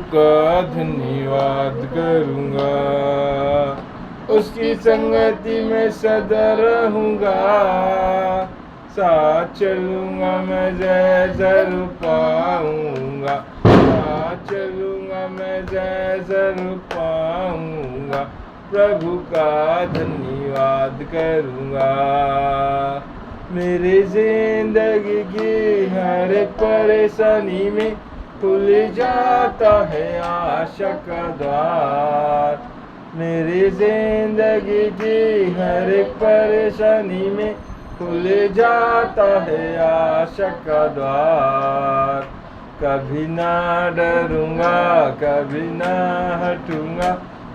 का धन्यवाद करूँगा। उसकी संगति में सदा रहूँगा, साथ चलूँगा मैं जय जरूर पाऊँगा, साथ चलूँगा मैं जय जरूर पाऊँगा। प्रभु का धन्यवाद करूँगा। मेरी जिंदगी की हर एक परेशानी में खुल जाता है आशा का द्वार। मेरी जिंदगी की हर एक परेशानी में खुल जाता है आशा का द्वार। कभी ना डरूंगा, कभी ना हटूंगा,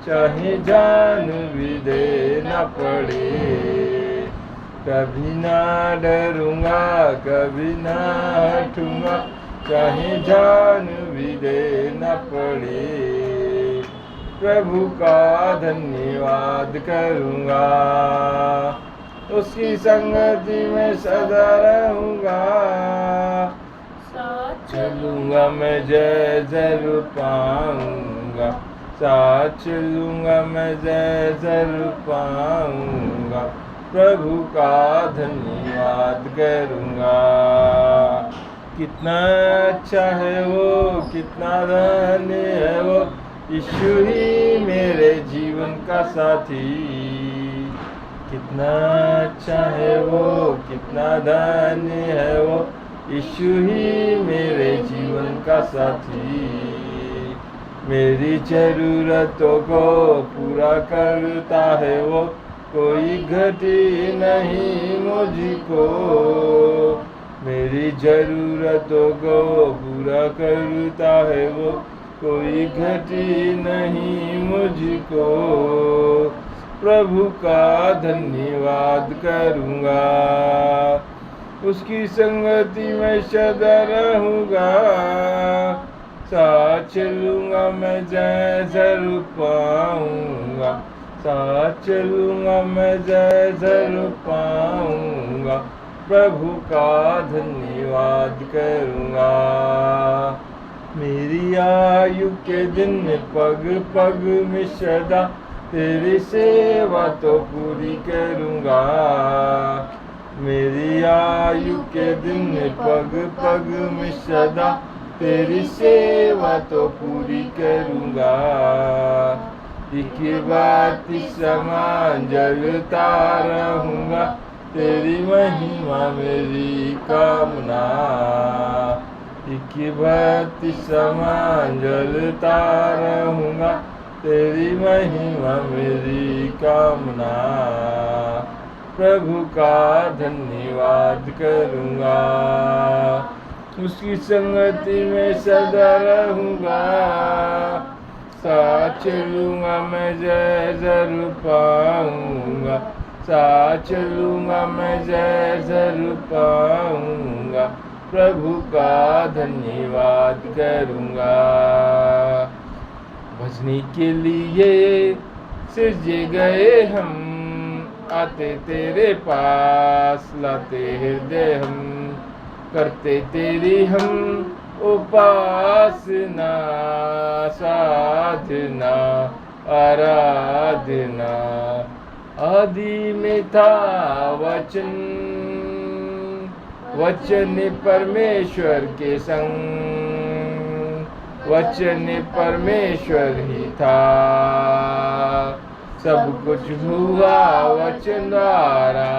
चाहे जान भी देना पड़े। कभी ना डरूंगा, कभी ना हटूंगा, चाहे जान भी देना पड़े। प्रभु का धन्यवाद करूँगा, उसकी संगति में सदा रहूँगा। साथ चलूँगा मैं जय जरूर पाऊँगा, साथ चलूँगा मैं जय जरूर पाऊँगा। प्रभु का धन्यवाद करूँगा। कितना अच्छा है वो, कितना धन्य है वो, यीशु ही मेरे जीवन का साथी। कितना अच्छा है वो, कितना धन्य है वो, यीशु ही मेरे जीवन का साथी। मेरी जरूरतों को पूरा करता है वो, कोई घटी नहीं मुझको। मेरी जरूरतों को पूरा करता है वो, कोई घटी नहीं मुझको। प्रभु का धन्यवाद करूँगा, उसकी संगति में सदा रहूँगा। साथ चलूँगा मैं जय जरूर पाऊँगा, साथ चलूँगा मैं जय जरूर पाऊँगा। प्रभु का धन्यवाद करूँगा। मेरी आयु के दिन पग पग में सदा तेरी सेवा तो पूरी करूँगा। मेरी आयु के दिन पग पग में सदा तेरी सेवा तो पूरी करूँगा। एक बात समान जलता रहूँगा, तेरी महिमा मेरी कामना। एक बात समान जलता रहूँगा, तेरी महिमा मेरी कामना। प्रभु का धन्यवाद करूँगा, उसकी संगति में सदा रहूँगा। साथ चलूँगा मैं जय जरूर पाऊँगा, साथ चलूँगा मैं जय जरूर पाऊँगा। प्रभु का धन्यवाद करूँगा। भजने के लिए सजे गए हम, आते तेरे पास लाते हृदय हम, करते तेरी हम उपासना साधना आराधना। आदि में था वचन, वचन परमेश्वर के संग, वचन परमेश्वर ही था। सब कुछ हुआ वचन द्वारा,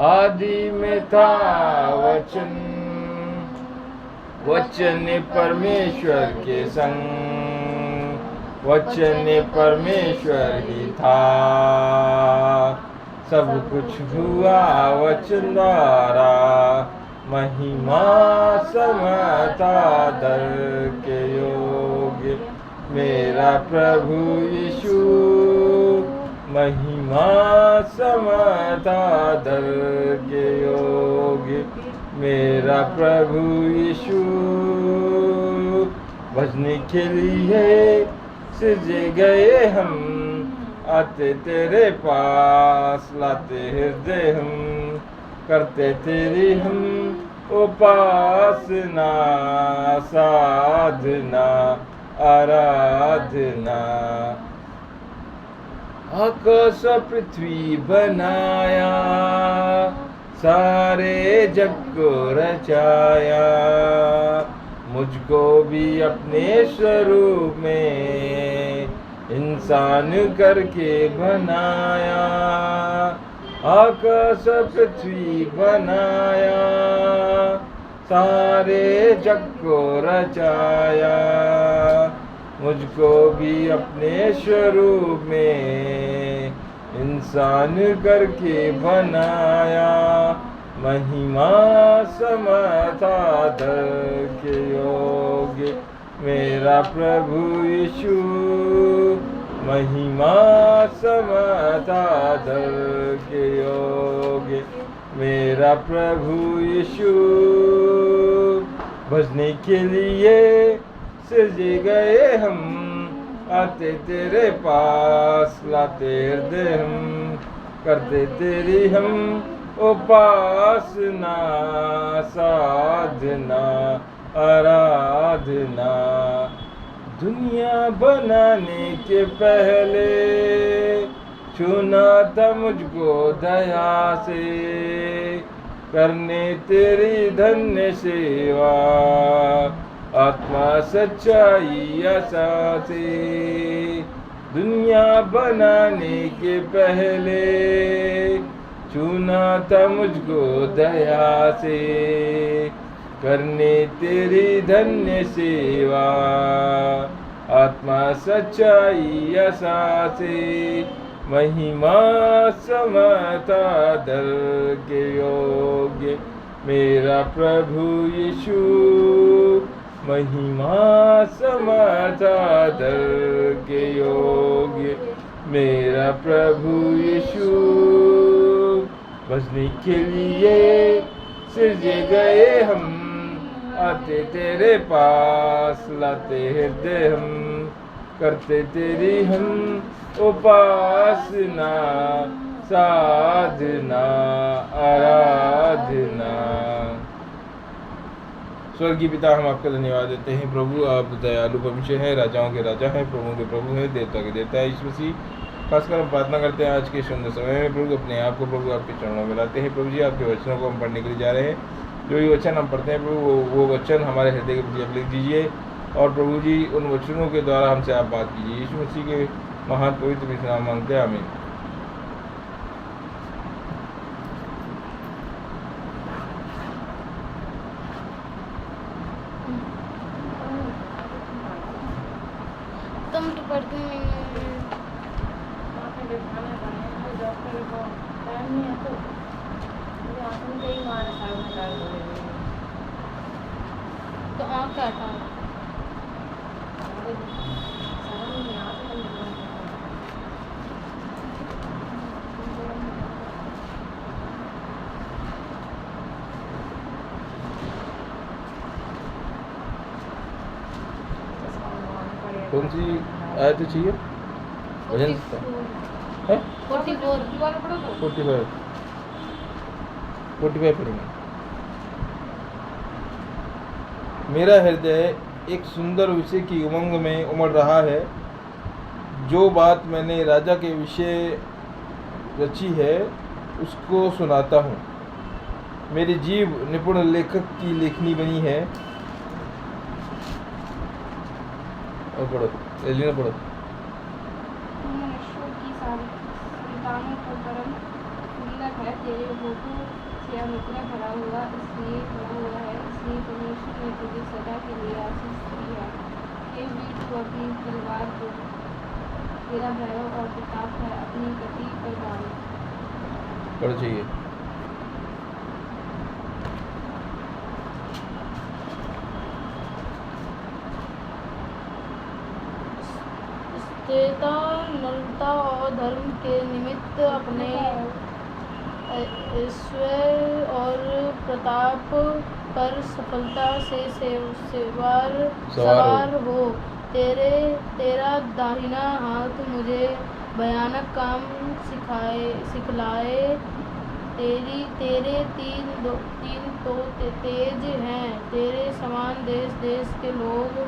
आदि में था वचन, वचन परमेश्वर के संग, वचन परमेश्वर ही था। सब कुछ हुआ वचन द्वारा, महिमा समता दर के योग्य मेरा प्रभु यीशु। महिमा समता दर के योग्य मेरा प्रभु यीशु। भजने के लिए सजे गए हम, आते तेरे पास लाते हृदय हम, करते तेरी हम उपासना साधना आराधना। आकाश पृथ्वी बनाया, सारे जग को रचाया, मुझको भी अपने स्वरूप में इंसान करके बनाया। आकाश पृथ्वी बनाया, सारे जग को रचाया, मुझको भी अपने स्वरूप में इंसान करके बनाया। महिमा समता दर के योग्य मेरा प्रभु यीशु, महिमा समता दर के योग्य मेरा प्रभु यीशु। भजने के लिए सजे गए हम, आते तेरे पास लाते हृदय हम, करते तेरी हम उपासना साधना आराधना। दुनिया बनाने के पहले चुना था मुझको दया से, करने तेरी धन्य सेवा आत्मा सच्चाई आशा से। दुनिया बनाने के पहले चुना था मुझको दया से, करने तेरी धन्य सेवा आत्मा सच्चाई आशा से। महिमा समता दर के योग्य मेरा प्रभु यीशु, महिमा समता दर के योग्य मेरा प्रभु यीशु। बसने के लिए सजे गए हम, आते तेरे पास लाते हृदय हम, करते तेरी हम उपासना साधना आराधना। स्वर्गीय पिता, हम आपका धन्यवाद देते हैं प्रभु। आप दयालु परमेश्वर हैं, राजाओं के राजा हैं, प्रभुओं के प्रभु हैं, देवता के देवता है यीशु मसीह। खासकर हम प्रार्थना करते हैं आज के सुंदर समय में प्रभु अपने आप को प्रभु आपके चरणों में लाते हैं। प्रभु जी, आपके वचनों को हम पढ़ने के लिए जा रहे हैं। जो भी वचन हम पढ़ते हैं प्रभु, वो वचन हमारे हृदय के प्रति आप लिख दीजिए, और प्रभु जी उन वचनों के द्वारा हमसे आप बात कीजिए। यीशु मसीह के महान पवित्र नाम मांगते हैं, आमीन। तुम तो पढ़ती नहीं तो आँख क्या हटा कौन सी आयत चाहिए? भजन है 45 पढ़ेंगे। मेरा हृदय एक सुंदर विषय की उमंग में उमड़ रहा है। जो बात मैंने राजा के विषय रची है उसको सुनाता हूँ। मेरी जीभ निपुण लेखक की लेखनी बनी है। और पढ़ो, एलिना पढ़ो। मनुष्यों की संतानों का कर्म सुंदर है, तेरे होठों से अनुग्रह भरा हुआ है, इसलिए परमेश्वर ने तुझे सदा के लिए आशीष दी है। हे वीर, तू अपनी तलवार को, तेरा भैरव और प्रताप है, अपनी गति पर बांध। पढ़ो चाहिए। स्थिरता, नम्रता और धर्म के निमित्त अपने ऐश्वर्य और प्रताप पर सफलता से सवार हो। तेरा दाहिना हाथ मुझे भयानक काम सिखलाए, तेरे तीन तो तेज हैं, तेरे समान देश देश के लोग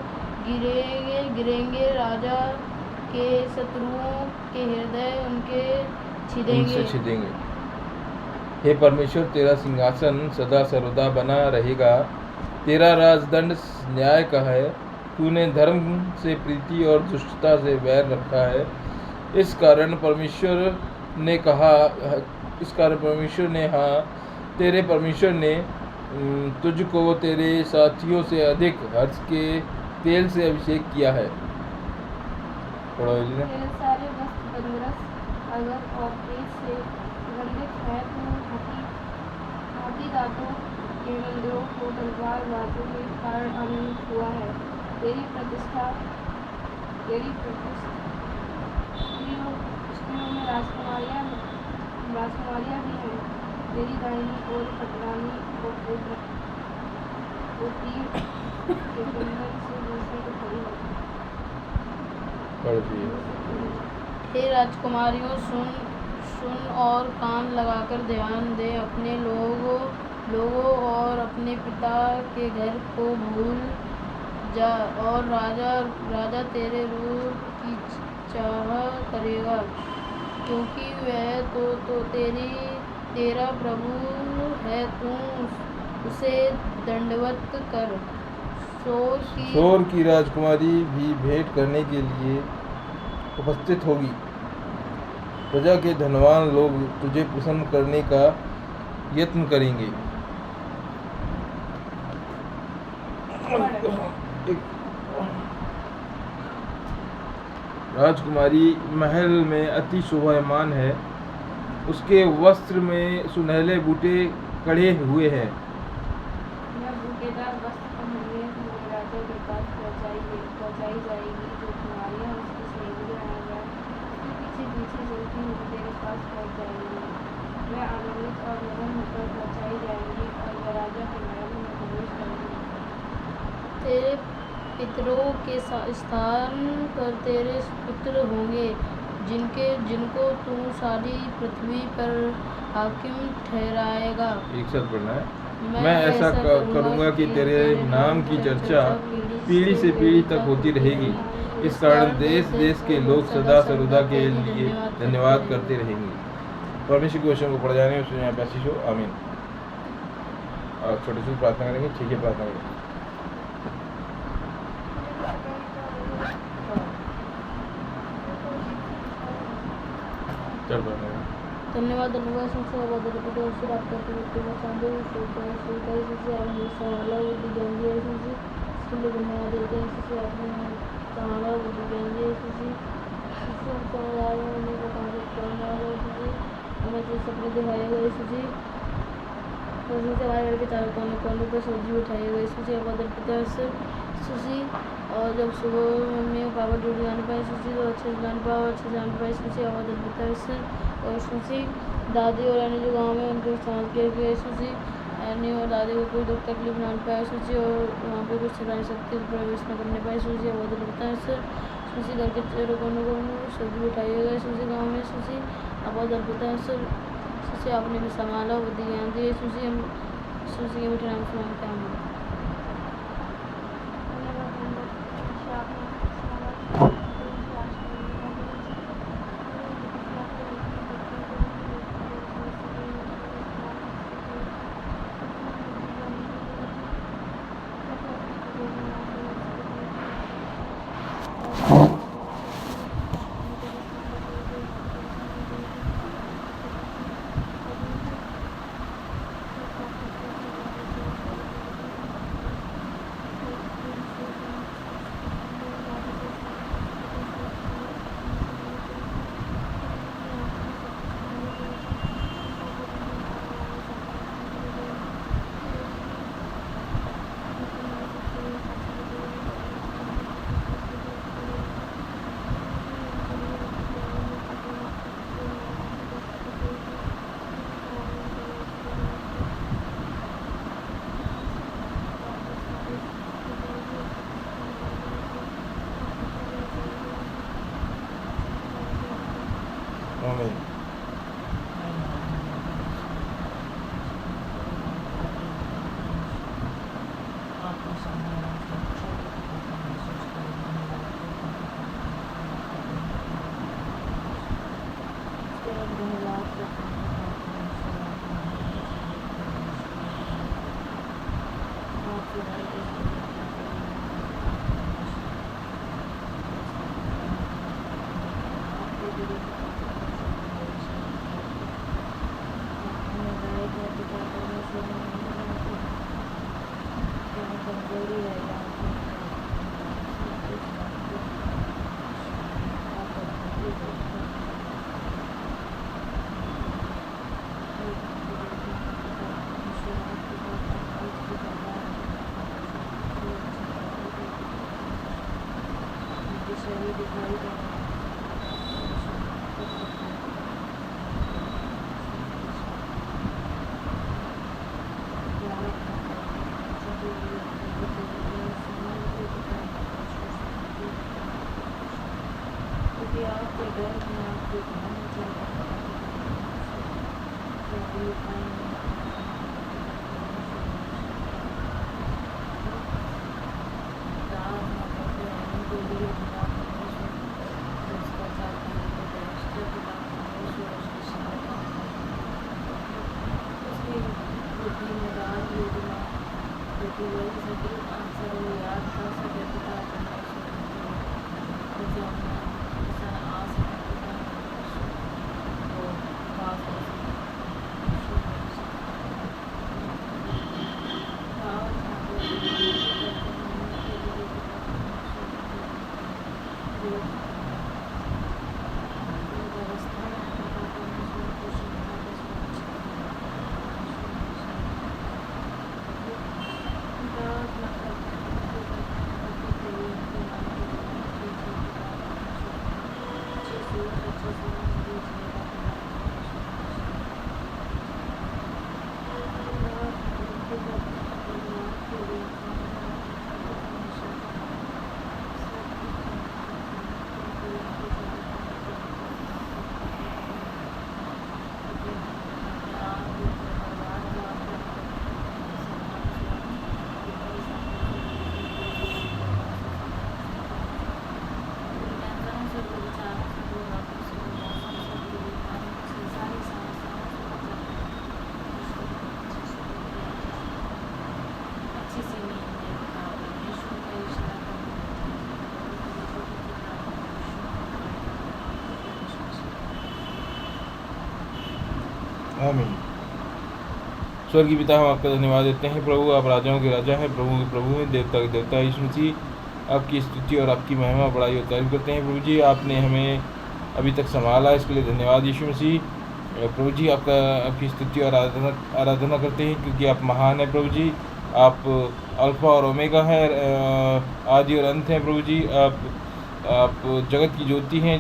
गिरेंगे, राजा के शत्रुओं के हृदय उनसे उनसे छिदेंगे। छिदेंगे। हे परमेश्वर, तेरा सिंहासन सदा सर्वदा बना रहेगा। तेरा राजदंड न्याय का है। तूने धर्म से प्रीति और दुष्टता से वैर रखा है। इस कारण परमेश्वर ने तेरे परमेश्वर ने तुझको तेरे साथियों से अधिक हर्ष के तेल से अभिषेक किया है। पढ़ो जी ने। तेरे सारे वस्त्र तंदुरुस्त अगर और तेज से सुगंधित है। तू हाथी दांतों के मंदिरों को तलवारबाजों के कारण आनंदित हुआ है। तेरी प्रतिष्ठा स्त्रियों में राजकुमारियाँ भी हैं। तेरी दाहिनी ओर पटरानी वो तीर के कुंडल से दूसरे को खड़ी है। पढ़ दिए। हे राजकुमारियों, सुन और कान लगाकर ध्यान दे। अपने लोगों और अपने पिता के घर को भूल जा, और राजा तेरे रूप की चाह करेगा, क्योंकि वह तो तेरा प्रभु है। तू उसे दंडवत कर। शोर की राजकुमारी भी भेंट करने के लिए उपस्थित होगी। प्रजा के धनवान लोग तुझे प्रसन्न करने का यत्न करेंगे। राजकुमारी महल में अति शोभायमान है। उसके वस्त्र में सुनहले बूटे कढ़े हुए हैं। बूटेदार वस्त्र पहने हुए राजा के पास पहुंचाई जाएगी। जो कुमारियां उसकी सहेलियां हैं, वह पीछे चलती हुई तेरे पास पहुंच जाएंगी। वह आनंदित और मगन होकर पहुंचाई जाएंगी, और वह राजा के महल में प्रवेश करेंगी। तेरे पितरों के स्थान पर तेरे पुत्र होंगे, जिनको तू सारी पृथ्वी पर हाकिम ठहराएगा। एक साथ पढ़ना है। मैं ऐसा करूँगा कि तेरे नाम की चर्चा पीढ़ी से पीढ़ी तक होती रहेगी। इस कारण देश देश के लोग सदा सर्वदा के लिए धन्यवाद करते रहेंगे। परमेश्वर के वचन को पढ़ जाने उसमें यहाँ पे आशीष हो। आमीन। और छोटी सी प्रार्थना करेंगे। ठीक है, प्रार्थना करेंगे। धन्यवाद संसार बदल के और फिर आपका पवित्र में चांदो स्वीकार से आपने संभाला बुद्धि ज्ञान दिया इसके लिए धन्यवाद देते हैं। इससे आपने संभाला बुद्धि ज्ञान दिया इससे हम समझदार होने का काम करना है। इससे हमें जो सपने दिखाए गए इससे हमारे घर के चारों कोनों पर सब्जी उठाए गए इससे बदल पिता सुशी। और जब सुबह मम्मी और पापा ड्यूटी जाने पाए सुशी तो अच्छे से जान पाए सुशी आवाज़ पिता और सुशी। दादी और रानी जो गांव में उनको इस्तेमाल किया गया सुशी। रानी और दादी को कोई दुख तकलीफ ना पाए सुशी, और वहाँ पे कुछ छिपाने शक्ति प्रवेश न करने पाए सुशी आवाज़ पिता सुशी। घर के चारों कोनों सब्जी उठाई गए सुशी गाँव में सुशी आवाज़ पिता सुशी। आपने भी संभाला बुद्धि ज्ञान दिए सुशी। हम सुशी के मीठे नाम से मांगते हैं। शरीर दिखाई दे रहा है। क्योंकि आपके डर में आपके ध्यान में चल रहा है आमीन। स्वर्गीय पिता, हम आपका धन्यवाद देते हैं प्रभु। आप राजाओं के राजा हैं, प्रभु के प्रभु हैं, देवता के देवता। यीशु मसीह, आपकी स्तुति और आपकी महिमा बड़ाई और तारीफ करते हैं प्रभु जी। आपने हमें अभी तक संभाला, इसके लिए धन्यवाद यीशु मसीह। प्रभु जी, आपकी स्तुति और आराधना करते हैं, क्योंकि आप महान हैं प्रभु जी। आप अल्फा और ओमेगा हैं, आदि और अंत हैं प्रभु जी। आप जगत की ज्योति हैं,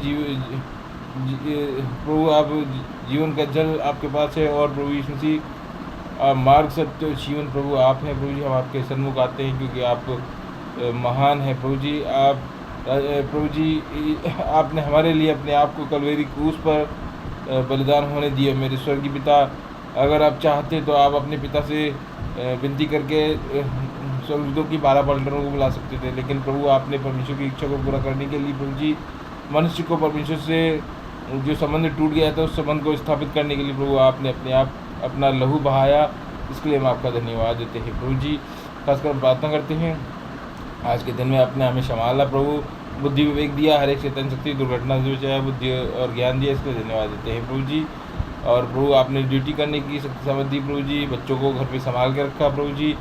प्रभु आप जीवन का जल आपके पास है। और प्रभु यीशु मसीह, आप मार्ग, सत्य और जीवन प्रभु आप हैं प्रभु जी। हम आपके सन्मुख आते हैं, क्योंकि आप महान हैं प्रभु जी। आप प्रभु जी, आपने हमारे लिए अपने आप को कलवरी क्रूस पर बलिदान होने दिया। मेरे स्वर्गीय पिता, अगर आप चाहते तो आप अपने पिता से विनती करके स्वर्गदूतों की 12 पलटनों को बुला सकते थे, लेकिन प्रभु आपने परमेश्वर की इच्छा को पूरा करने के लिए प्रभु जी मनुष्य को परमेश्वर से जो संबंध टूट गया था, उस संबंध को स्थापित करने के लिए प्रभु आपने अपना लहू बहाया। इसके लिए हम आपका धन्यवाद देते हैं प्रभु जी। खासकर हम प्रार्थना करते हैं, आज के दिन में आपने हमें संभाला प्रभु, बुद्धि विवेक दिया, हर एक शैतान शक्ति दुर्घटना से बचाया, बुद्धि और ज्ञान दिया। इसके लिए धन्यवाद देते हैं प्रभु जी। और प्रभु आपने ड्यूटी करने की शक्ति समझ दी प्रभु जी। बच्चों को घर पे संभाल के रखा प्रभु जी।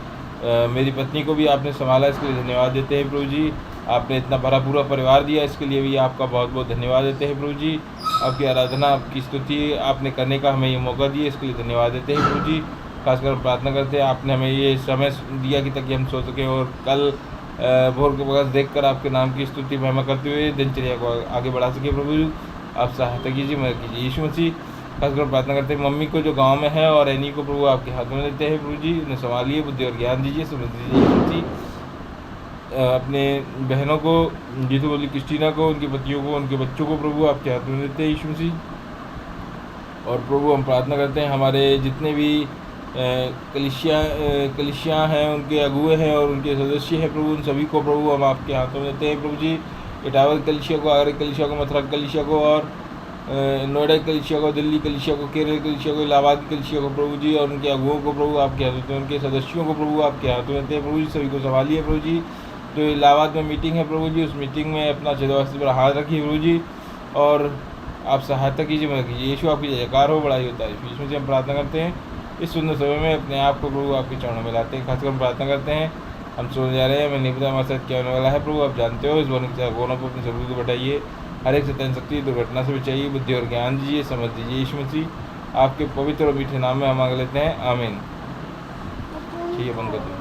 मेरी पत्नी को भी आपने संभाला, इसके लिए धन्यवाद देते हैं प्रभु जी। आपने इतना भरा पूरा परिवार दिया, इसके लिए भी आपका बहुत बहुत धन्यवाद देते हैं प्रभु जी। आपकी आराधना, आपकी स्तुति आपने करने का हमें ये मौका दिया, इसके लिए धन्यवाद देते हैं प्रभु जी। खासकर प्रार्थना करते हैं, आपने हमें ये समय दिया कि ताकि हम सो सकें और कल भोर के वक्त देखकर आपके नाम की स्तुति महिमा करते हुए दिनचर्या को आगे बढ़ा सके प्रभु। आप सहायता कीजिए, मदद कीजिए यीशु मसीह। खासकर प्रार्थना करते हैं मम्मी को जो गांव में है और एनी को प्रभु आपके हाथ में देते हैं प्रभु जी। उन्हें संभालिए, बुद्धि और ज्ञान दीजिए, समझ दीजिए यीशु मसीह। अपने बहनों को, जीतू बोली क्रिस्टीना को, उनके पतियों को, उनके बच्चों को प्रभु आपके हाथ में देते हैं यीशु मसीह। और प्रभु हम प्रार्थना करते हैं हमारे जितने भी कलिसिया हैं, उनके अगुए हैं और उनके सदस्य हैं प्रभु, उन सभी को प्रभु हम आपके हाथों में देते हैं प्रभु जी। इटावा कलिसिया को, आगरा कलिसिया को, मथुरा कलिसिया को और नोएडा कलिसिया को, दिल्ली कलिसिया को, केरल कलिसिया को, इलाहाबाद कलिसिया को प्रभु जी। और उनके अगुओं को प्रभु आपके हाथों में, उनके सदस्यों को प्रभु आपके हाथों में देते हैं प्रभु जी। सभी को संभालिए प्रभु जी। जो इलाहाबाद में मीटिंग है प्रभु जी, उस मीटिंग में अपना छेदवासी पर हाथ रखिए प्रभु जी। और आप सहायता कीजिए, मदद कीजिए यीशु। आपकी जयकार हो, बड़ाई होता है यीशु से हम प्रार्थना करते हैं। इस सुंदर समय में अपने आप को प्रभु आपके चरणों में लाते हैं। खासकर हम प्रार्थना करते हैं, हम सोने जा रहे हैं, हमें नहीं पता हमारे साथ क्या होने वाला है प्रभु, आप जानते हो। इस वन के कोनों पर अपने सर्वों को बैठाइए, हर एक शैतान शक्ति दुर्घटना से बचाइए, बुद्धि और ज्ञान दीजिए, समझ दीजिए यीशु मसीह। आपके पवित्र और मीठे नाम में हम मांग लेते हैं, आमीन। ठीक है, बंद कर दो।